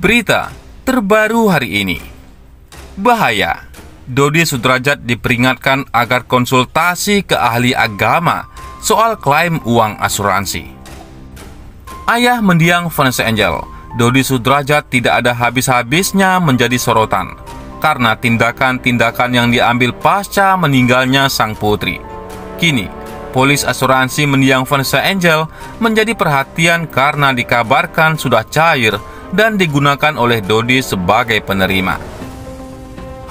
Berita terbaru hari ini. Bahaya, Dodi Sudrajat diperingatkan agar konsultasi ke ahli agama soal klaim uang asuransi. Ayah mendiang Vanessa Angel, Dodi Sudrajat, tidak ada habis-habisnya menjadi sorotan karena tindakan-tindakan yang diambil pasca meninggalnya sang putri. Kini, polis asuransi mendiang Vanessa Angel menjadi perhatian karena dikabarkan sudah cair dan digunakan oleh Dodi sebagai penerima.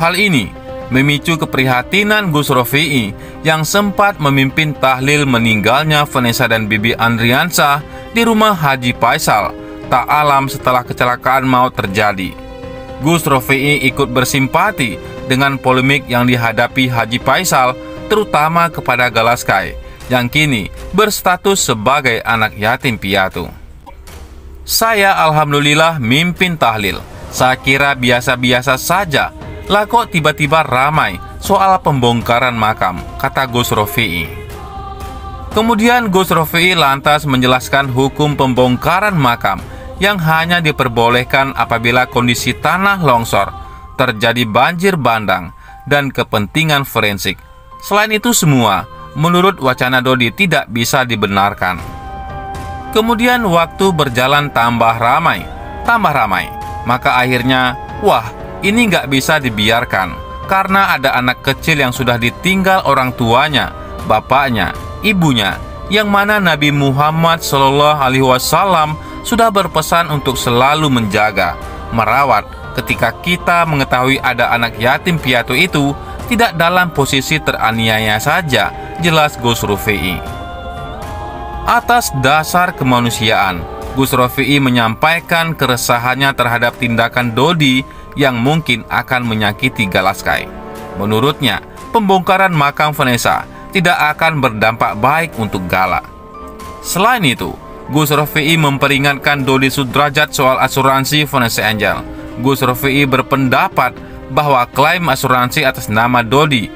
Hal ini memicu keprihatinan Gus Rofi'i yang sempat memimpin tahlil meninggalnya Vanessa dan Bibi Andriansah di rumah Haji Faisal tak alam setelah kecelakaan maut terjadi. Gus Rofi'i ikut bersimpati dengan polemik yang dihadapi Haji Faisal, terutama kepada Galaskai yang kini berstatus sebagai anak yatim piatu. Saya alhamdulillah mimpin tahlil. Saya kira biasa-biasa saja. Lah kok tiba-tiba ramai soal pembongkaran makam, kata Gus Rofi'i. Kemudian Gus Rofi'i lantas menjelaskan hukum pembongkaran makam yang hanya diperbolehkan apabila kondisi tanah longsor, terjadi banjir bandang, dan kepentingan forensik. Selain itu semua, menurut wacana Dodi tidak bisa dibenarkan. Kemudian waktu berjalan tambah ramai. Maka akhirnya, wah, ini nggak bisa dibiarkan karena ada anak kecil yang sudah ditinggal orang tuanya, bapaknya, ibunya, yang mana Nabi Muhammad SAW sudah berpesan untuk selalu menjaga, merawat ketika kita mengetahui ada anak yatim piatu itu tidak dalam posisi teraniaya saja, jelas Gus Rofi'i. Atas dasar kemanusiaan, Gus Rofi'i menyampaikan keresahannya terhadap tindakan Dodi yang mungkin akan menyakiti Galaskai. Menurutnya, pembongkaran makam Vanessa tidak akan berdampak baik untuk Gala. Selain itu, Gus Rofi'i memperingatkan Dodi Sudrajat soal asuransi Vanessa Angel. Gus Rofi'i berpendapat bahwa klaim asuransi atas nama Dodi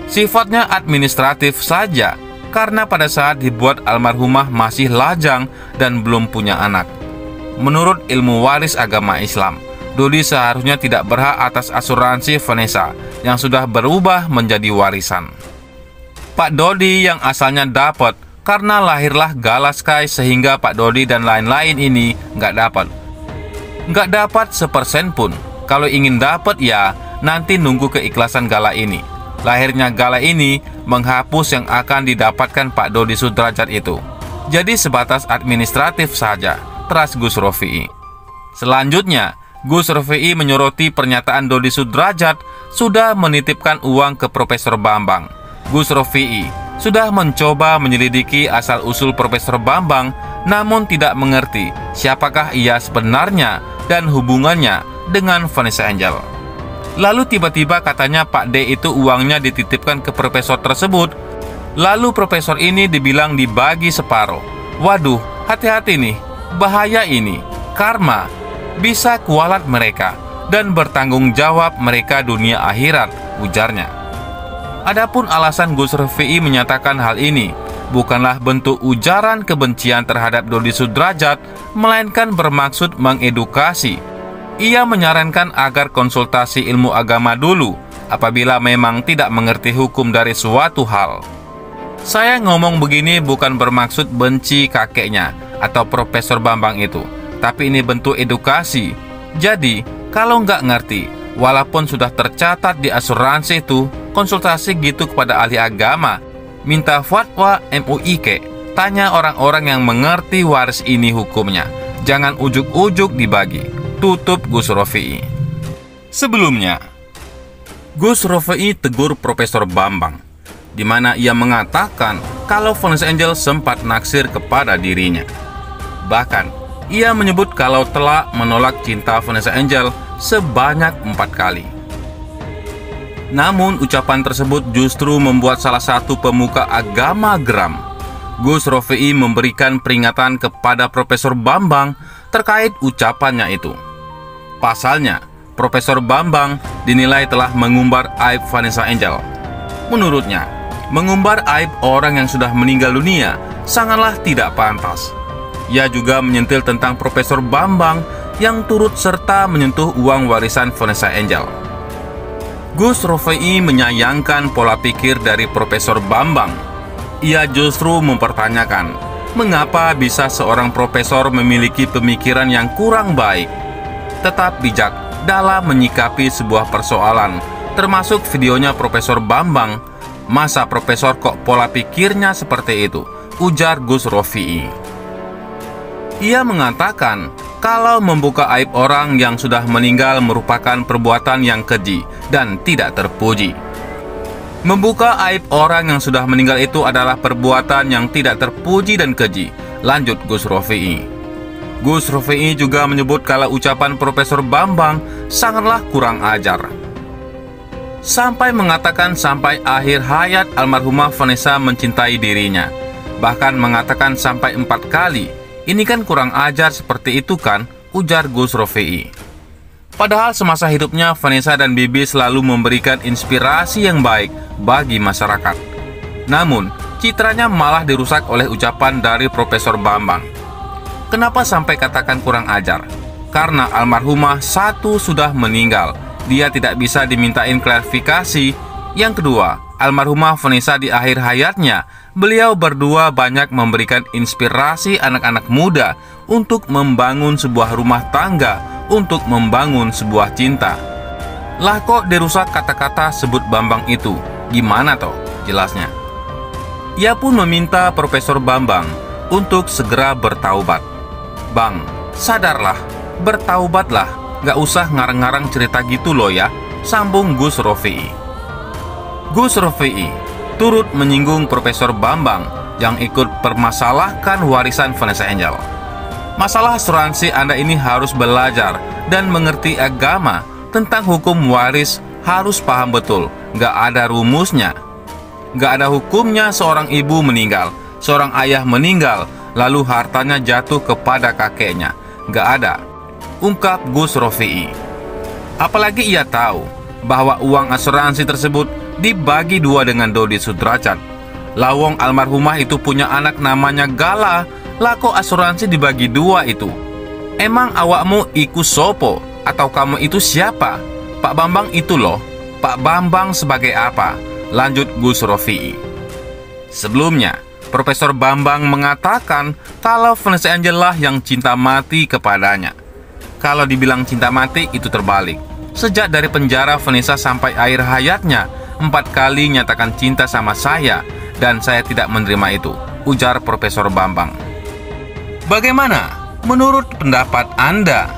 sifatnya administratif saja, karena pada saat dibuat almarhumah masih lajang dan belum punya anak. Menurut ilmu waris agama Islam, Dodi seharusnya tidak berhak atas asuransi Vanessa yang sudah berubah menjadi warisan. Pak Dodi yang asalnya dapat karena lahirlah Galaskai, sehingga Pak Dodi dan lain-lain ini nggak dapat sepersen pun. Kalau ingin dapat ya nanti nunggu keikhlasan Gala ini. Lahirnya Gala ini menghapus yang akan didapatkan Pak Dodi Sudrajat itu. Jadi sebatas administratif saja, teras Gus Rofi'i. Selanjutnya, Gus Rofi'i menyoroti pernyataan Dodi Sudrajat sudah menitipkan uang ke Profesor Bambang. Gus Rofi'i sudah mencoba menyelidiki asal-usul Profesor Bambang, namun tidak mengerti siapakah ia sebenarnya dan hubungannya dengan Vanessa Angel. Lalu tiba-tiba katanya Pak D itu uangnya dititipkan ke profesor tersebut. Lalu profesor ini dibilang dibagi separuh. Waduh, hati-hati nih, bahaya ini. Karma bisa kualat mereka dan bertanggung jawab mereka dunia akhirat, ujarnya. Adapun alasan Gus Rofi'i menyatakan hal ini bukanlah bentuk ujaran kebencian terhadap Dodi Sudrajat, melainkan bermaksud mengedukasi. Ia menyarankan agar konsultasi ilmu agama dulu apabila memang tidak mengerti hukum dari suatu hal. Saya ngomong begini bukan bermaksud benci kakeknya atau Profesor Bambang itu, tapi ini bentuk edukasi. Jadi, kalau nggak ngerti, walaupun sudah tercatat di asuransi itu, konsultasi gitu kepada ahli agama, minta fatwa MUI tanya orang-orang yang mengerti waris ini hukumnya. Jangan ujuk-ujuk dibagi. Tutup Gus Rofi'i. Sebelumnya, Gus Rofi'i tegur Profesor Bambang, di mana ia mengatakan kalau Vanessa Angel sempat naksir kepada dirinya. Bahkan, ia menyebut kalau telah menolak cinta Vanessa Angel sebanyak 4 kali. Namun, ucapan tersebut justru membuat salah satu pemuka agama geram. Gus Rofi'i memberikan peringatan kepada Profesor Bambang terkait ucapannya itu. Pasalnya, Profesor Bambang dinilai telah mengumbar aib Vanessa Angel. Menurutnya, mengumbar aib orang yang sudah meninggal dunia sangatlah tidak pantas. Ia juga menyentil tentang Profesor Bambang yang turut serta menyentuh uang warisan Vanessa Angel. Gus Rofei menyayangkan pola pikir dari Profesor Bambang. Ia justru mempertanyakan, mengapa bisa seorang profesor memiliki pemikiran yang kurang baik, tetap bijak dalam menyikapi sebuah persoalan, termasuk videonya Profesor Bambang. Masa profesor kok pola pikirnya seperti itu, ujar Gus Rofei. Ia mengatakan kalau membuka aib orang yang sudah meninggal merupakan perbuatan yang keji dan tidak terpuji. Membuka aib orang yang sudah meninggal itu adalah perbuatan yang tidak terpuji dan keji, lanjut Gus Rofei. Gus Rofei juga menyebut kalau ucapan Profesor Bambang sangatlah kurang ajar. Sampai mengatakan sampai akhir hayat almarhumah Vanessa mencintai dirinya. Bahkan mengatakan sampai 4 kali. Ini kan kurang ajar seperti itu kan, ujar Gus Rofei. Padahal semasa hidupnya Vanessa dan Bibi selalu memberikan inspirasi yang baik bagi masyarakat. Namun, citranya malah dirusak oleh ucapan dari Profesor Bambang. Kenapa sampai katakan kurang ajar? Karena almarhumah satu sudah meninggal, dia tidak bisa dimintain klarifikasi. Yang kedua, almarhumah Vanessa di akhir hayatnya, beliau berdua banyak memberikan inspirasi anak-anak muda untuk membangun sebuah rumah tangga, untuk membangun sebuah cinta. Lah kok dirusak kata-kata sebut Bambang itu? Gimana toh jelasnya? Ia pun meminta Profesor Bambang untuk segera bertaubat. Bang, sadarlah, bertaubatlah, gak usah ngarang-ngarang cerita gitu loh ya, sambung Gus Rofei. Gus Rofei turut menyinggung Profesor Bambang yang ikut permasalahkan warisan Vanessa Angel. Masalah asuransi Anda ini harus belajar dan mengerti agama tentang hukum waris, harus paham betul, gak ada rumusnya. Gak ada hukumnya seorang ibu meninggal, seorang ayah meninggal, lalu hartanya jatuh kepada kakeknya. Gak ada, ungkap Gus Rofei. Apalagi ia tahu bahwa uang asuransi tersebut dibagi 2 dengan Dodi Sudrajat. Lawong almarhumah itu punya anak namanya Gala, lako asuransi dibagi 2 itu. Emang awakmu iku sopo? Atau kamu itu siapa? Pak Bambang itu loh. Pak Bambang sebagai apa? Lanjut Gus Rofei. Sebelumnya, Profesor Bambang mengatakan kalau Vanessa Angel lah yang cinta mati kepadanya. Kalau dibilang cinta mati itu terbalik. Sejak dari penjara Vanessa sampai akhir hayatnya 4 kali nyatakan cinta sama saya, dan saya tidak menerima itu, ujar Profesor Bambang. Bagaimana menurut pendapat Anda?